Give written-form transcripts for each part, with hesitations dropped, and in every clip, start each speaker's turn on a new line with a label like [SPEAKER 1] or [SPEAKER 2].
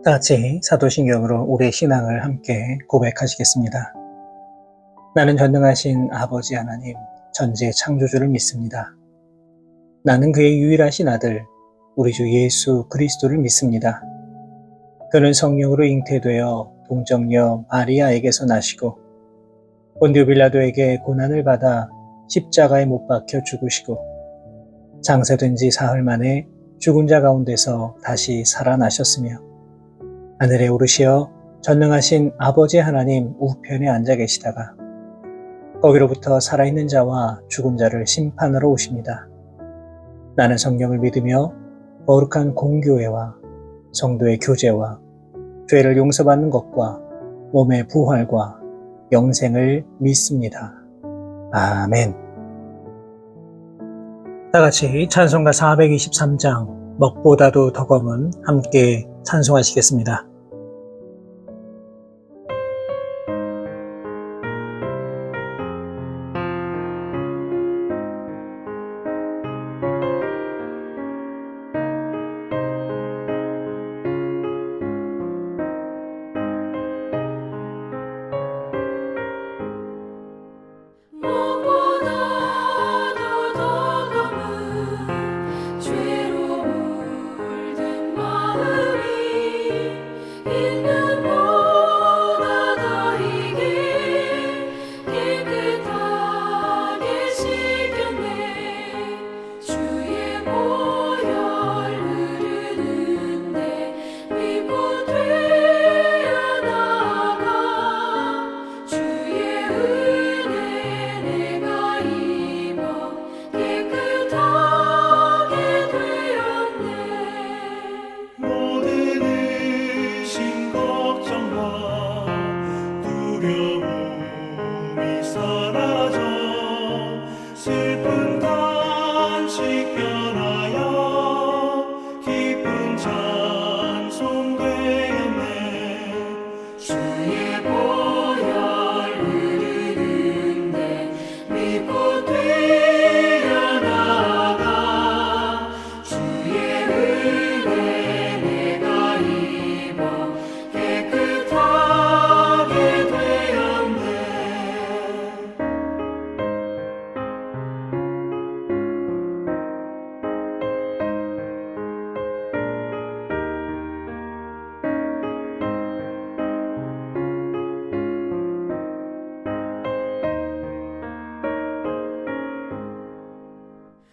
[SPEAKER 1] 다 같이 사도신경으로 우리의 신앙을 함께 고백하시겠습니다. 나는 전능하신 아버지 하나님, 전지의 창조주를 믿습니다. 나는 그의 유일하신 아들, 우리 주 예수 그리스도를 믿습니다. 그는 성령으로 잉태되어 동정녀 마리아에게서 나시고 본디오 빌라도에게 고난을 받아 십자가에 못 박혀 죽으시고 장사된 지 사흘 만에 죽은 자 가운데서 다시 살아나셨으며 하늘에 오르시어 전능하신 아버지 하나님 우편에 앉아 계시다가 거기로부터 살아있는 자와 죽은 자를 심판하러 오십니다. 나는 성령을 믿으며 거룩한 공교회와 성도의 교제와 죄를 용서받는 것과 몸의 부활과 영생을 믿습니다. 아멘. 다같이 찬송가 423장 먹보다도 더 검은 함께 찬송하시겠습니다.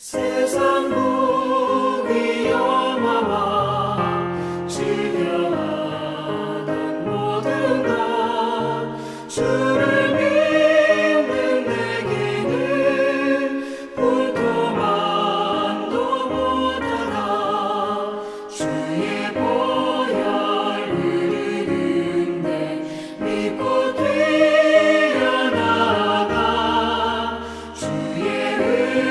[SPEAKER 2] 세상 무기 영화와 즐겨하던 모든 것 주를 믿는 내게는 불도만도 못하나 주의 보혈 흐르는데 믿고 뛰어나가 주의 은혜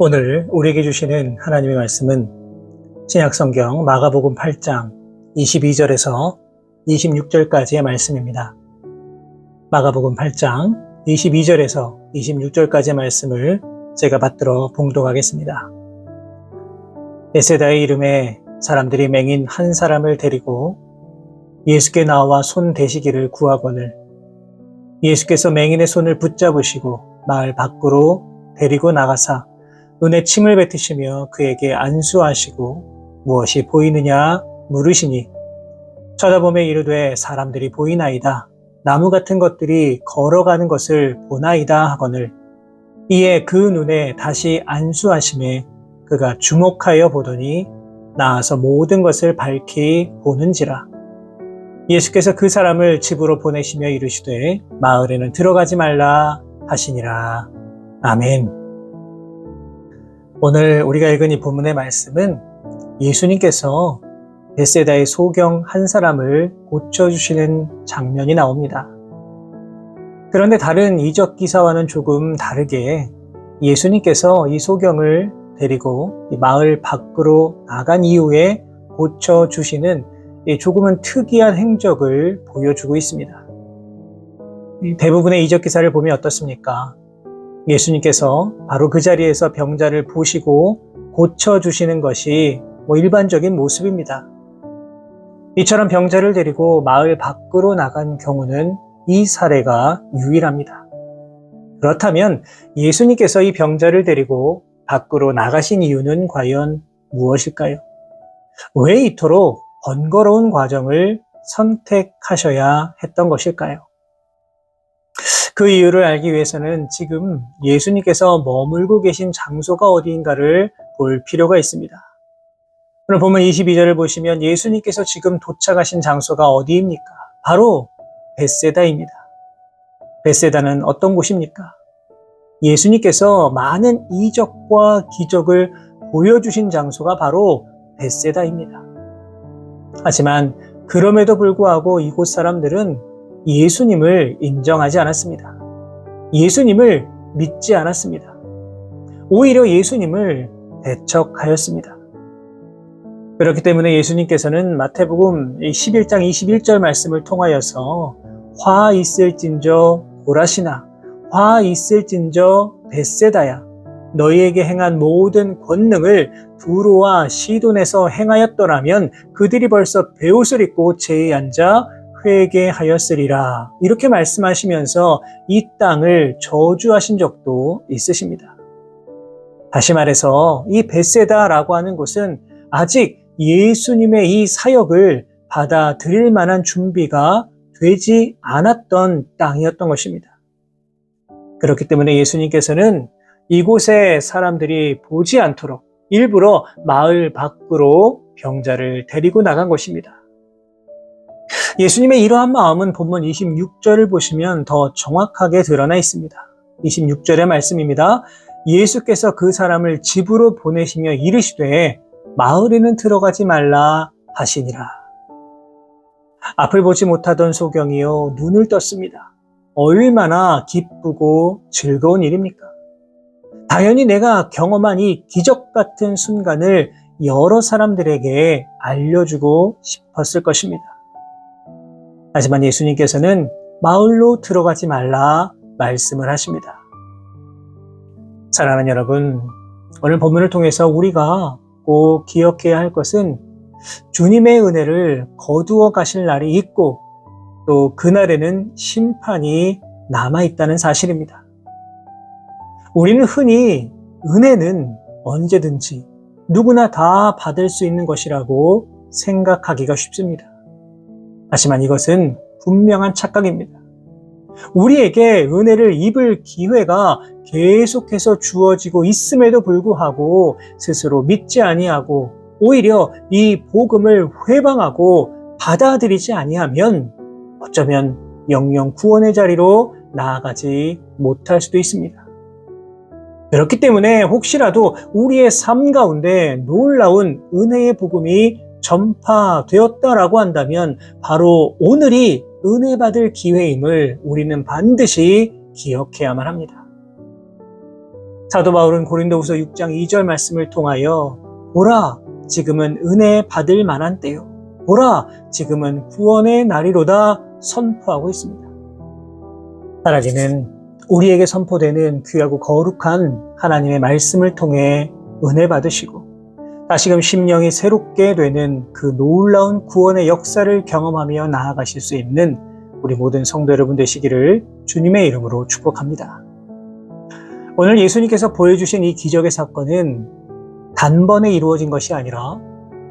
[SPEAKER 1] 오늘 우리에게 주시는 하나님의 말씀은 신약성경 마가복음 8장 22절에서 26절까지의 말씀입니다. 마가복음 8장 22절에서 26절까지의 말씀을 제가 받들어 봉독하겠습니다. 베세다의 이름에 사람들이 맹인 한 사람을 데리고 예수께 나와 손 대시기를 구하거늘 예수께서 맹인의 손을 붙잡으시고 마을 밖으로 데리고 나가사 눈에 침을 뱉으시며 그에게 안수하시고 무엇이 보이느냐 물으시니 쳐다보며 이르되 사람들이 보이나이다. 나무 같은 것들이 걸어가는 것을 보나이다 하거늘 이에 그 눈에 다시 안수하심에 그가 주목하여 보더니 나아서 모든 것을 밝히 보는지라. 예수께서 그 사람을 집으로 보내시며 이르시되 마을에는 들어가지 말라 하시니라. 아멘. 오늘 우리가 읽은 이 본문의 말씀은 예수님께서 벳세다의 소경 한 사람을 고쳐주시는 장면이 나옵니다. 그런데 다른 이적 기사와는 조금 다르게 예수님께서 이 소경을 데리고 이 마을 밖으로 나간 이후에 고쳐주시는 조금은 특이한 행적을 보여주고 있습니다. 대부분의 이적 기사를 보면 어떻습니까? 예수님께서 바로 그 자리에서 병자를 보시고 고쳐주시는 것이 일반적인 모습입니다. 이처럼 병자를 데리고 마을 밖으로 나간 경우는 이 사례가 유일합니다. 그렇다면 예수님께서 이 병자를 데리고 밖으로 나가신 이유는 과연 무엇일까요? 왜 이토록 번거로운 과정을 선택하셔야 했던 것일까요? 그 이유를 알기 위해서는 지금 예수님께서 머물고 계신 장소가 어디인가를 볼 필요가 있습니다. 오늘 본문 22절을 보시면 예수님께서 지금 도착하신 장소가 어디입니까? 바로 벳세다입니다. 벳세다는 어떤 곳입니까? 예수님께서 많은 이적과 기적을 보여주신 장소가 바로 벳세다입니다. 하지만 그럼에도 불구하고 이곳 사람들은 예수님을 인정하지 않았습니다. 예수님을 믿지 않았습니다. 오히려 예수님을 배척하였습니다. 그렇기 때문에 예수님께서는 마태복음 11장 21절 말씀을 통하여서 화 있을진저 고라시나 화 있을진저 벳세다야 너희에게 행한 모든 권능을 두로와 시돈에서 행하였더라면 그들이 벌써 베옷을 입고 제에 앉아 회개하였으리라. 이렇게 말씀하시면서 이 땅을 저주하신 적도 있으십니다. 다시 말해서 이 벳세다라고 하는 곳은 아직 예수님의 이 사역을 받아들일 만한 준비가 되지 않았던 땅이었던 것입니다. 그렇기 때문에 예수님께서는 이곳에 사람들이 보지 않도록 일부러 마을 밖으로 병자를 데리고 나간 것입니다. 예수님의 이러한 마음은 본문 26절을 보시면 더 정확하게 드러나 있습니다. 26절의 말씀입니다. 예수께서 그 사람을 집으로 보내시며 이르시되 마을에는 들어가지 말라 하시니라. 앞을 보지 못하던 소경이요 눈을 떴습니다. 얼마나 기쁘고 즐거운 일입니까? 당연히 내가 경험한 이 기적 같은 순간을 여러 사람들에게 알려주고 싶었을 것입니다. 하지만 예수님께서는 마을로 들어가지 말라 말씀을 하십니다. 사랑하는 여러분, 오늘 본문을 통해서 우리가 꼭 기억해야 할 것은 주님의 은혜를 거두어 가실 날이 있고 또 그날에는 심판이 남아있다는 사실입니다. 우리는 흔히 은혜는 언제든지 누구나 다 받을 수 있는 것이라고 생각하기가 쉽습니다. 하지만 이것은 분명한 착각입니다. 우리에게 은혜를 입을 기회가 계속해서 주어지고 있음에도 불구하고 스스로 믿지 아니하고 오히려 이 복음을 회방하고 받아들이지 아니하면 어쩌면 영영 구원의 자리로 나아가지 못할 수도 있습니다. 그렇기 때문에 혹시라도 우리의 삶 가운데 놀라운 은혜의 복음이 전파되었다라고 한다면 바로 오늘이 은혜 받을 기회임을 우리는 반드시 기억해야만 합니다. 사도 바울은 고린도후서 6장 2절 말씀을 통하여 보라 지금은 은혜 받을 만한 때요 보라 지금은 구원의 날이로다 선포하고 있습니다. 차라리는 우리에게 선포되는 귀하고 거룩한 하나님의 말씀을 통해 은혜 받으시고 다시금 심령이 새롭게 되는 그 놀라운 구원의 역사를 경험하며 나아가실 수 있는 우리 모든 성도 여러분 되시기를 주님의 이름으로 축복합니다. 오늘 예수님께서 보여주신 이 기적의 사건은 단번에 이루어진 것이 아니라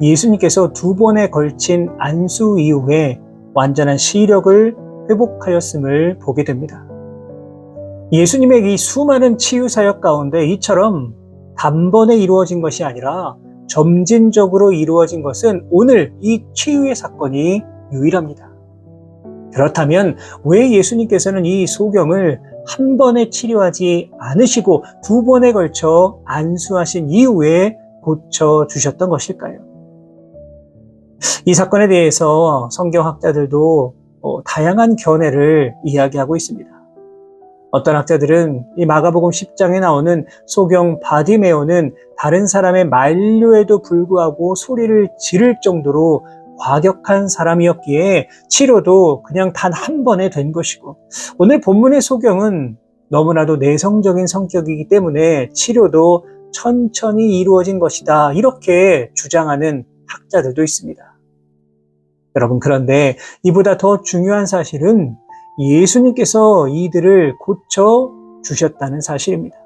[SPEAKER 1] 예수님께서 2번에 걸친 안수 이후에 완전한 시력을 회복하였음을 보게 됩니다. 예수님의 이 수많은 치유 사역 가운데 이처럼 단번에 이루어진 것이 아니라 점진적으로 이루어진 것은 오늘 이 치유의 사건이 유일합니다. 그렇다면 왜 예수님께서는 이 소경을 한 번에 치료하지 않으시고 2번에 걸쳐 안수하신 이후에 고쳐주셨던 것일까요? 이 사건에 대해서 성경학자들도 다양한 견해를 이야기하고 있습니다. 어떤 학자들은 이 마가복음 10장에 나오는 소경 바디메오는 다른 사람의 만류에도 불구하고 소리를 지를 정도로 과격한 사람이었기에 치료도 그냥 단 한 번에 된 것이고, 오늘 본문의 소경은 너무나도 내성적인 성격이기 때문에 치료도 천천히 이루어진 것이다, 이렇게 주장하는 학자들도 있습니다. 여러분, 그런데 이보다 더 중요한 사실은 예수님께서 이들을 고쳐주셨다는 사실입니다.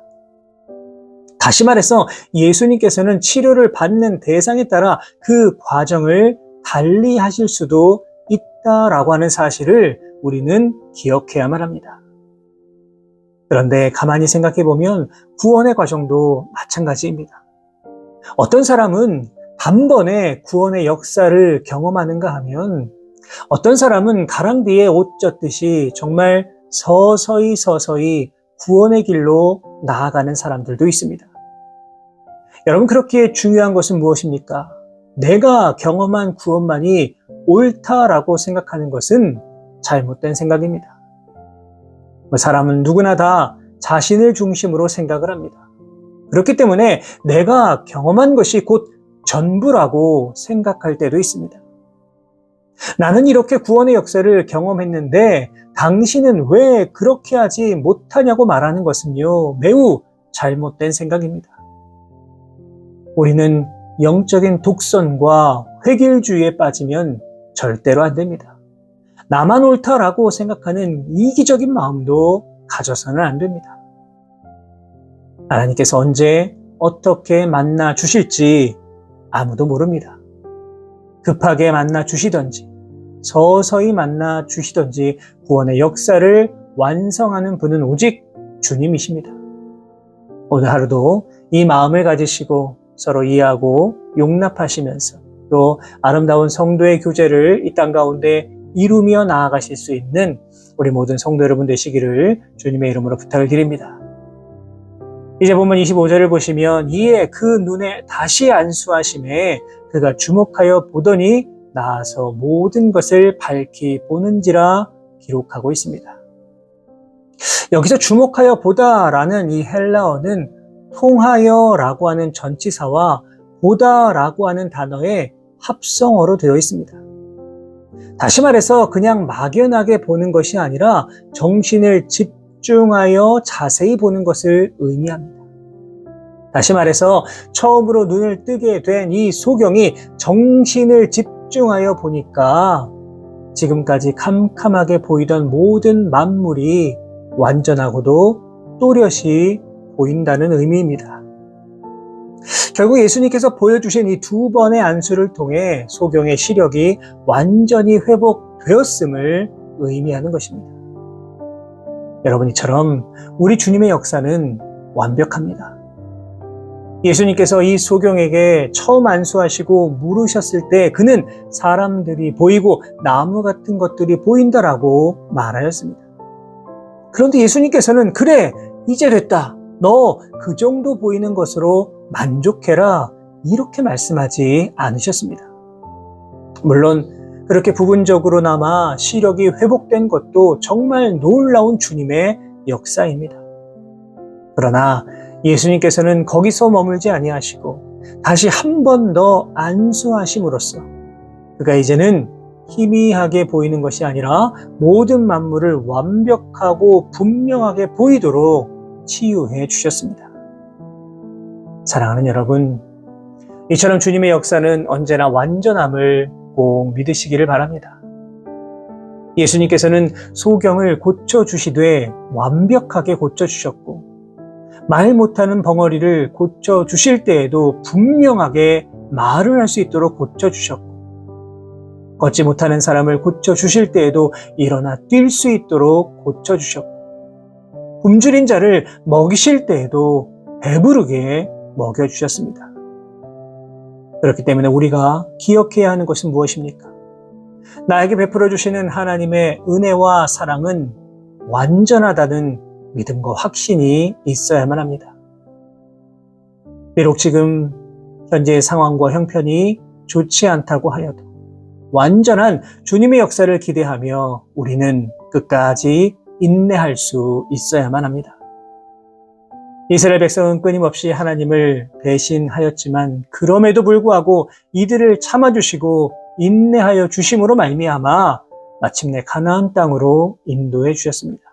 [SPEAKER 1] 다시 말해서 예수님께서는 치료를 받는 대상에 따라 그 과정을 달리 하실 수도 있다라고 하는 사실을 우리는 기억해야만 합니다. 그런데 가만히 생각해 보면 구원의 과정도 마찬가지입니다. 어떤 사람은 단번에 구원의 역사를 경험하는가 하면 어떤 사람은 가랑비에 옷 젖듯이 정말 서서히 구원의 길로 나아가는 사람들도 있습니다. 여러분, 그렇기에 중요한 것은 무엇입니까? 내가 경험한 구원만이 옳다라고 생각하는 것은 잘못된 생각입니다. 사람은 누구나 다 자신을 중심으로 생각을 합니다. 그렇기 때문에 내가 경험한 것이 곧 전부라고 생각할 때도 있습니다. 나는 이렇게 구원의 역사를 경험했는데 당신은 왜 그렇게 하지 못하냐고 말하는 것은요, 매우 잘못된 생각입니다. 우리는 영적인 독선과 획일주의에 빠지면 절대로 안 됩니다. 나만 옳다라고 생각하는 이기적인 마음도 가져서는 안 됩니다. 하나님께서 언제 어떻게 만나 주실지 아무도 모릅니다. 급하게 만나 주시던지 서서히 만나 주시던지 구원의 역사를 완성하는 분은 오직 주님이십니다. 오늘 하루도 이 마음을 가지시고 서로 이해하고 용납하시면서 또 아름다운 성도의 교제를 이 땅 가운데 이루며 나아가실 수 있는 우리 모든 성도 여러분 되시기를 주님의 이름으로 부탁을 드립니다. 이제 본문 25절을 보시면 이에 그 눈에 다시 안수하심에 그가 주목하여 보더니 나아서 모든 것을 밝히 보는지라 기록하고 있습니다. 여기서 주목하여 보다라는 이 헬라어는 통하여라고 하는 전치사와 보다라고 하는 단어의 합성어로 되어 있습니다. 다시 말해서 그냥 막연하게 보는 것이 아니라 정신을 집중하여 자세히 보는 것을 의미합니다. 다시 말해서 처음으로 눈을 뜨게 된 이 소경이 정신을 집중하여 보니까 지금까지 캄캄하게 보이던 모든 만물이 완전하고도 또렷이 보인다는 의미입니다. 결국 예수님께서 보여주신 이 2번의 안수를 통해 소경의 시력이 완전히 회복되었음을 의미하는 것입니다. 여러분, 이처럼 우리 주님의 역사는 완벽합니다. 예수님께서 이 소경에게 처음 안수하시고 물으셨을 때 그는 사람들이 보이고 나무 같은 것들이 보인다라고 말하였습니다. 그런데 예수님께서는 그래, 이제 됐다. 너 그 정도 보이는 것으로 만족해라, 이렇게 말씀하지 않으셨습니다. 물론 그렇게 부분적으로나마 시력이 회복된 것도 정말 놀라운 주님의 역사입니다. 그러나 예수님께서는 거기서 머물지 아니하시고 다시 한 번 더 안수하심으로써 그가 이제는 희미하게 보이는 것이 아니라 모든 만물을 완벽하고 분명하게 보이도록 치유해 주셨습니다. 사랑하는 여러분, 이처럼 주님의 역사는 언제나 완전함을 꼭 믿으시기를 바랍니다. 예수님께서는 소경을 고쳐주시되 완벽하게 고쳐주셨고 말 못하는 벙어리를 고쳐주실 때에도 분명하게 말을 할 수 있도록 고쳐주셨고, 걷지 못하는 사람을 고쳐주실 때에도 일어나 뛸 수 있도록 고쳐주셨고, 굶주린 자를 먹이실 때에도 배부르게 먹여주셨습니다. 그렇기 때문에 우리가 기억해야 하는 것은 무엇입니까? 나에게 베풀어 주시는 하나님의 은혜와 사랑은 완전하다는 믿음과 확신이 있어야만 합니다. 비록 지금 현재의 상황과 형편이 좋지 않다고 하여도 완전한 주님의 역사를 기대하며 우리는 끝까지 인내할 수 있어야만 합니다. 이스라엘 백성은 끊임없이 하나님을 배신하였지만 그럼에도 불구하고 이들을 참아주시고 인내하여 주심으로 말미암아 마침내 가나안 땅으로 인도해 주셨습니다.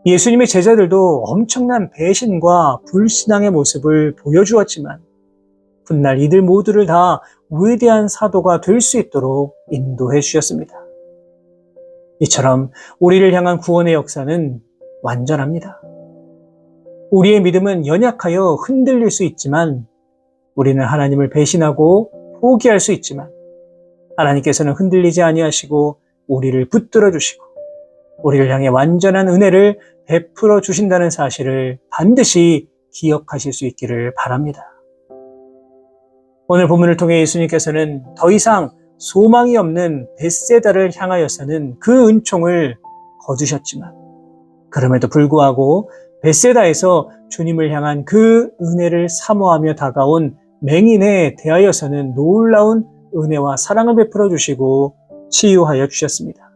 [SPEAKER 1] 예수님의 제자들도 엄청난 배신과 불신앙의 모습을 보여주었지만 훗날 이들 모두를 다 위대한 사도가 될 수 있도록 인도해 주셨습니다. 이처럼 우리를 향한 구원의 역사는 완전합니다. 우리의 믿음은 연약하여 흔들릴 수 있지만 우리는 하나님을 배신하고 포기할 수 있지만 하나님께서는 흔들리지 아니하시고 우리를 붙들어 주시고 우리를 향해 완전한 은혜를 베풀어 주신다는 사실을 반드시 기억하실 수 있기를 바랍니다. 오늘 본문을 통해 예수님께서는 더 이상 소망이 없는 벳세다를 향하여서는 그 은총을 거두셨지만 그럼에도 불구하고 벳세다에서 주님을 향한 그 은혜를 사모하며 다가온 맹인에 대하여서는 놀라운 은혜와 사랑을 베풀어 주시고 치유하여 주셨습니다.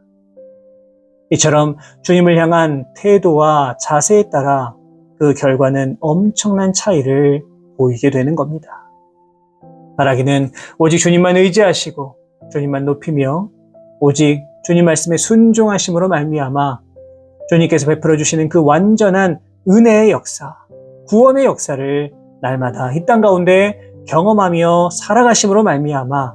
[SPEAKER 1] 이처럼 주님을 향한 태도와 자세에 따라 그 결과는 엄청난 차이를 보이게 되는 겁니다. 바라기는 오직 주님만 의지하시고 주님만 높이며 오직 주님 말씀에 순종하심으로 말미암아 주님께서 베풀어 주시는 그 완전한 은혜의 역사, 구원의 역사를 날마다 이 땅 가운데 경험하며 살아가심으로 말미암아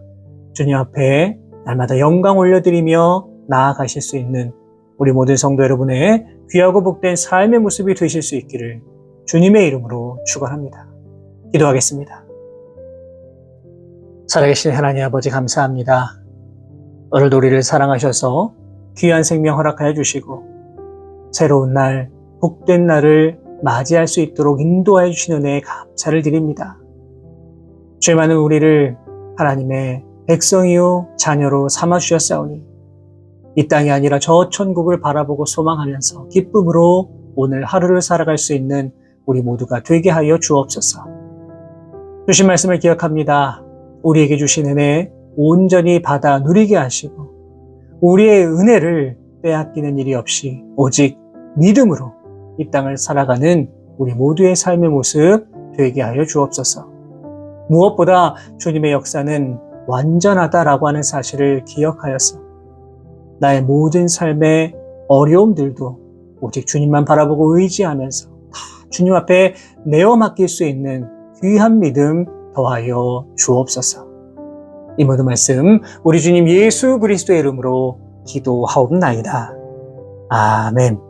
[SPEAKER 1] 주님 앞에 날마다 영광 올려드리며 나아가실 수 있는 우리 모든 성도 여러분의 귀하고 복된 삶의 모습이 되실 수 있기를 주님의 이름으로 축원합니다. 기도하겠습니다. 살아계신 하나님 아버지 감사합니다. 오늘도 우리를 사랑하셔서 귀한 생명 허락하여 주시고 새로운 날, 복된 날을 맞이할 수 있도록 인도하여 주시는 은혜에 감사를 드립니다. 죄 많은 우리를 하나님의 백성이요 자녀로 삼아주셨사오니 이 땅이 아니라 저 천국을 바라보고 소망하면서 기쁨으로 오늘 하루를 살아갈 수 있는 우리 모두가 되게 하여 주옵소서. 주신 말씀을 기억합니다. 우리에게 주신 은혜 온전히 받아 누리게 하시고 우리의 은혜를 빼앗기는 일이 없이 오직 믿음으로 이 땅을 살아가는 우리 모두의 삶의 모습 되게 하여 주옵소서. 무엇보다 주님의 역사는 완전하다라고 하는 사실을 기억하여서 나의 모든 삶의 어려움들도 오직 주님만 바라보고 의지하면서 다 주님 앞에 내어 맡길 수 있는 귀한 믿음 더하여 주옵소서. 이 모든 말씀 우리 주님 예수 그리스도의 이름으로 기도하옵나이다. 아멘.